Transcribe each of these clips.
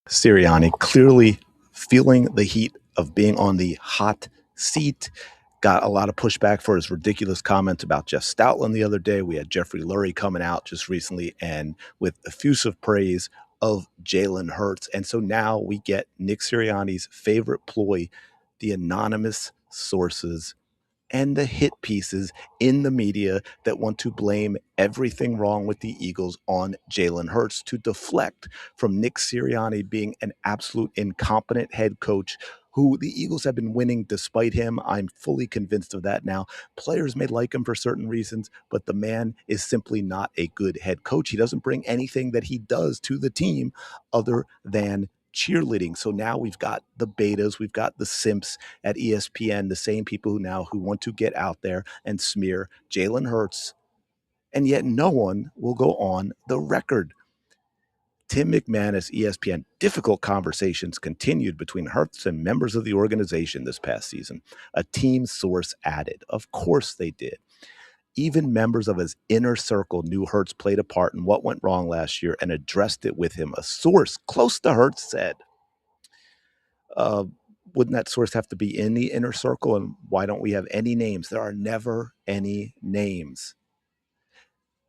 Sirianni clearly feeling the heat of being on the hot seat. Got a lot of pushback for his ridiculous comments about Jeff Stoutland the other day. We had Jeffrey Lurie coming out just recently and with effusive praise of Jalen Hurts. And so now we get Nick Sirianni's favorite ploy, the anonymous sources and the hit pieces in the media that want to blame everything wrong with the Eagles on Jalen Hurts to deflect from Nick Sirianni being an absolute incompetent head coach who the Eagles have been winning despite him. I'm fully convinced of that now. Players may like him for certain reasons, but the man is simply not a good head coach. He doesn't bring anything that he does to the team other than cheerleading. So now we've got the betas, we've got the simps at ESPN, the same people who want to get out there and smear Jalen Hurts, and yet no one will go on the record. Tim McManus, ESPN, difficult conversations continued between Hurts and members of the organization this past season. A team source added, of course they did. Even members of his inner circle knew Hurts played a part in what went wrong last year and addressed it with him. A source close to Hurts said, uh, wouldn't that source have to be in the inner circle? And why don't we have any names? There are never any names.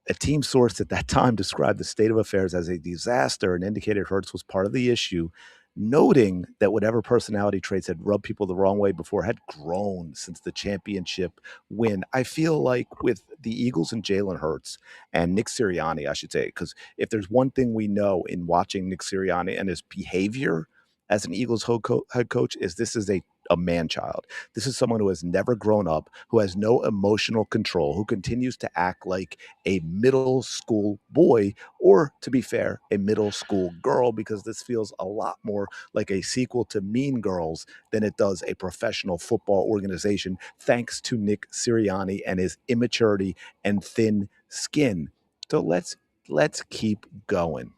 A team source at that time described the state of affairs as a disaster and indicated Hurts was part of the issue, noting that whatever personality traits had rubbed people the wrong way before had grown since the championship win. I feel like with the Eagles and Jalen Hurts and Nick Sirianni, I should say, because if there's one thing we know in watching Nick Sirianni and his behavior as an Eagles head coach is this is a man child. This is someone who has never grown up, who has no emotional control, who continues to act like a middle school boy, or to be fair, a middle school girl, because this feels a lot more like a sequel to Mean Girls than it does a professional football organization, thanks to Nick Sirianni and his immaturity and thin skin. So let's keep going.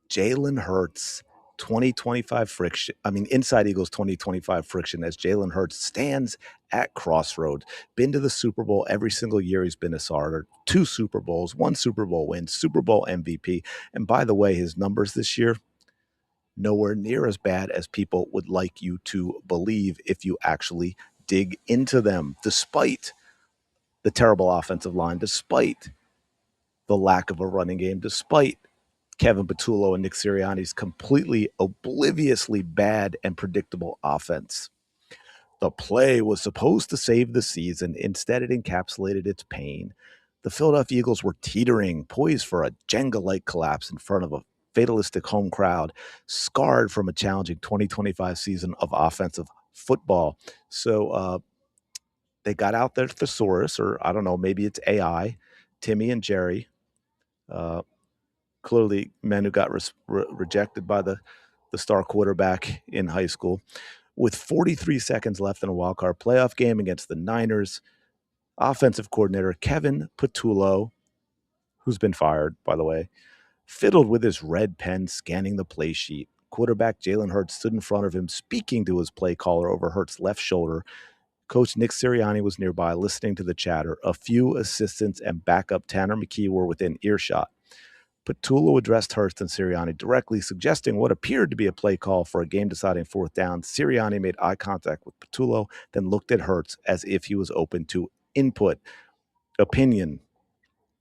Jalen Hurts 2025 friction. I mean, Inside Eagles 2025 friction as Jalen Hurts stands at crossroads. Been to the Super Bowl every single year he's been a starter. 2 Super Bowls, 1 Super Bowl win, Super Bowl MVP. And by the way, his numbers this year, nowhere near as bad as people would like you to believe if you actually dig into them, despite the terrible offensive line, despite the lack of a running game, despite Kevin Patullo and Nick Sirianni's completely obliviously bad and predictable offense. The play was supposed to save the season. Instead, it encapsulated its pain. The Philadelphia Eagles were teetering, poised for a Jenga-like collapse in front of a fatalistic home crowd, scarred from a challenging 2025 season of offensive football. So they got out their thesaurus, or I don't know, maybe it's AI, Timmy and Jerry, uh, clearly men who got rejected by the star quarterback in high school. With 43 seconds left in a wildcard playoff game against the Niners, offensive coordinator Kevin Patullo, who's been fired, by the way, fiddled with his red pen scanning the play sheet. Quarterback Jalen Hurts stood in front of him, speaking to his play caller over Hurts' left shoulder. Coach Nick Sirianni was nearby, listening to the chatter. A few assistants and backup Tanner McKee were within earshot. Patullo addressed Hurst and Sirianni directly, suggesting what appeared to be a play call for a game-deciding 4th down. Sirianni made eye contact with Patullo, then looked at Hurts as if he was open to input, opinion.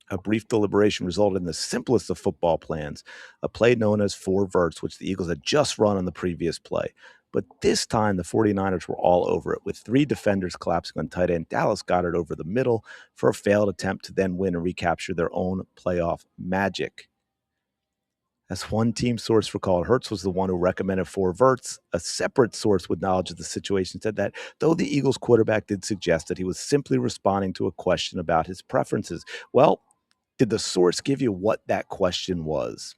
A brief deliberation resulted in the simplest of football plans, a play known as 4 verts, which the Eagles had just run on the previous play. But this time, the 49ers were all over it, with 3 defenders collapsing on tight end. Dallas Goedert over the middle for a failed attempt to then win and recapture their own playoff magic. As one team source recalled, Hurts was the one who recommended 4 verts. A separate source with knowledge of the situation said that though the Eagles quarterback did suggest that he was simply responding to a question about his preferences. Well, did the source give you what that question was?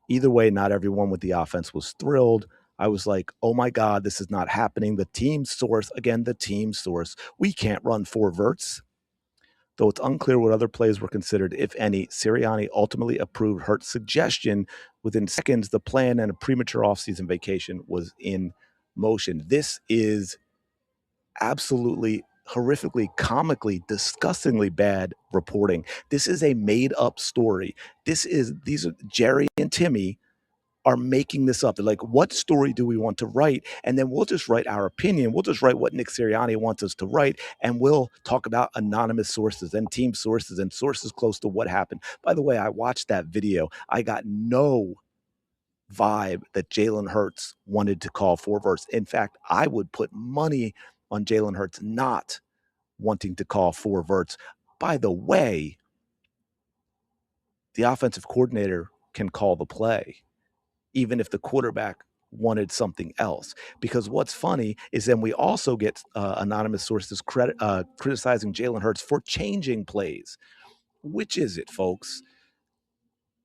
Either way, not everyone with the offense was thrilled. I was like, oh my God, this is not happening. The team source, again, the team source. We can't run 4 verts. Though it's unclear what other plays were considered, if any, Sirianni ultimately approved Hurts' suggestion. Within seconds, the plan and a premature offseason vacation was in motion. This is absolutely horrifically, comically, disgustingly bad reporting. This is a made-up story. These are Jerry and Timmy are making this up. They're like, what story do we want to write? And then we'll just write our opinion. We'll just write what Nick Sirianni wants us to write. And we'll talk about anonymous sources and team sources and sources close to what happened. By the way, I watched that video. I got no vibe that Jalen Hurts wanted to call 4 verts. In fact, I would put money on Jalen Hurts not wanting to call 4 verts. By the way, the offensive coordinator can call the play, even if the quarterback wanted something else. Because what's funny is then we also get anonymous sources criticizing Jalen Hurts for changing plays. Which is it, folks?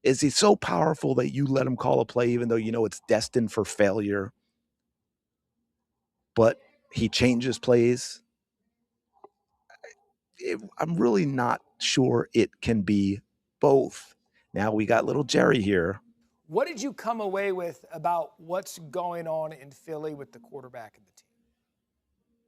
Is he so powerful that you let him call a play even though you know it's destined for failure, but he changes plays? I'm really not sure it can be both. Now we got little Jerry here. What did you come away with about what's going on in Philly with the quarterback and the team?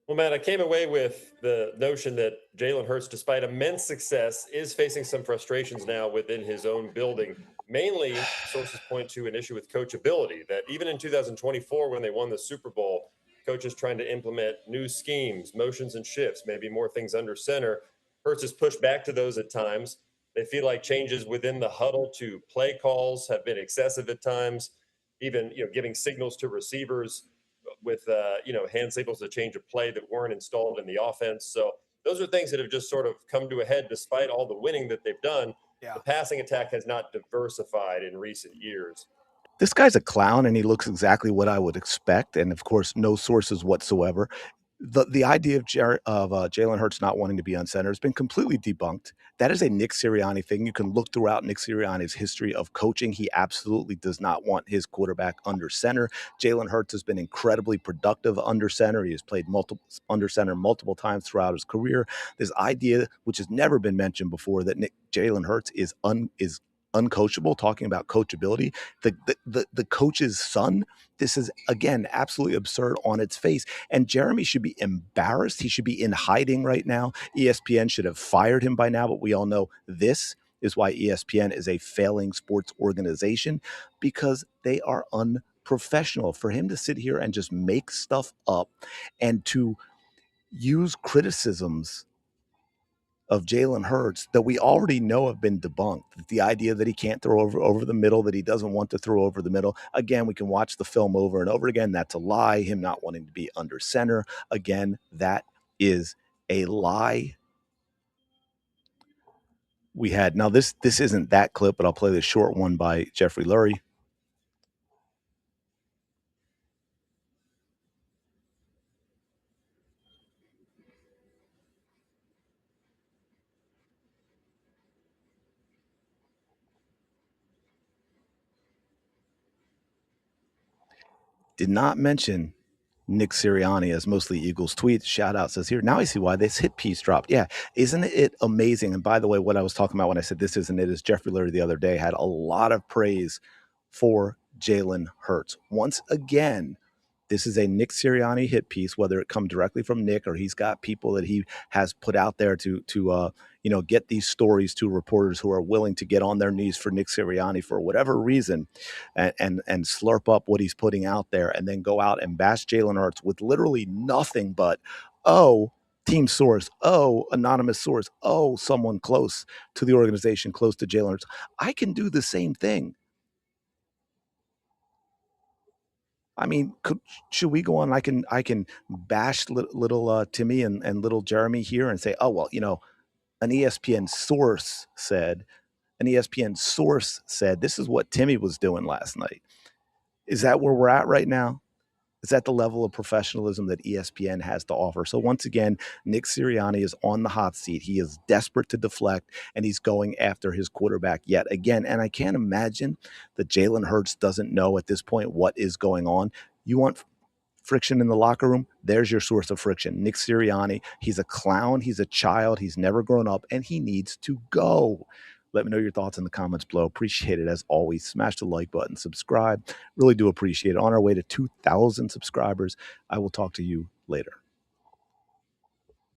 Well, Matt, I came away with the notion that Jalen Hurts, despite immense success, is facing some frustrations now within his own building. Mainly, sources point to an issue with coachability, that even in 2024, when they won the Super Bowl, coaches trying to implement new schemes, motions and shifts, maybe more things under center. Hurts has pushed back to those at times. They feel like changes within the huddle to play calls have been excessive at times, even giving signals to receivers with hand signals to change a play that weren't installed in the offense. So those are things that have just sort of come to a head despite all the winning that they've done. Yeah. The passing attack has not diversified in recent years. This guy's a clown and he looks exactly what I would expect. And of course, no sources whatsoever. The idea of Jalen Hurts not wanting to be on center has been completely debunked. That is a Nick Sirianni thing. You can look throughout Nick Sirianni's history of coaching. He absolutely does not want his quarterback under center. Jalen Hurts has been incredibly productive under center. He has played under center multiple times throughout his career. This idea, which has never been mentioned before, that Jalen Hurts is uncoachable, talking about coachability, the coach's son. This is, again, absolutely absurd on its face. And Jeremy should be embarrassed. He should be in hiding right now. ESPN should have fired him by now, but we all know this is why ESPN is a failing sports organization, because they are unprofessional. For him to sit here and just make stuff up and to use criticisms of Jalen Hurts that we already know have been debunked. The idea that he can't throw over the middle, that he doesn't want to throw over the middle. Again, we can watch the film over and over again. That's a lie. Him not wanting to be under center. Again, that is a lie. We had, now this isn't that clip, but I'll play the short one by Jeffrey Lurie. Did not mention Nick Sirianni, as mostly Eagles tweets. Shout out says here, now I see why this hit piece dropped. Yeah, isn't it amazing? And by the way, what I was talking about when I said this isn't it is Jeffrey Lurie the other day had a lot of praise for Jalen Hurts. Once again, this is a Nick Sirianni hit piece, whether it come directly from Nick or he's got people that he has put out there to get these stories to reporters who are willing to get on their knees for Nick Sirianni for whatever reason and slurp up what he's putting out there and then go out and bash Jalen Hurts with literally nothing but, oh, team source, oh, anonymous source, oh, someone close to the organization, close to Jalen Hurts. I can do the same thing. I mean, should we go on? I can bash little Timmy and little Jeremy here and say, oh, well, an ESPN source said, this is what Timmy was doing last night. Is that where we're at right now? Is that the level of professionalism that ESPN has to offer? So once again, Nick Sirianni is on the hot seat. He is desperate to deflect, and he's going after his quarterback yet again. And I can't imagine that Jalen Hurts doesn't know at this point what is going on. You want friction in the locker room? There's your source of friction. Nick Sirianni, he's a clown. He's a child. He's never grown up, and he needs to go. Let me know your thoughts in the comments below. Appreciate it as always. Smash the like button, subscribe. Really do appreciate it. On our way to 2,000 subscribers. I will talk to you later.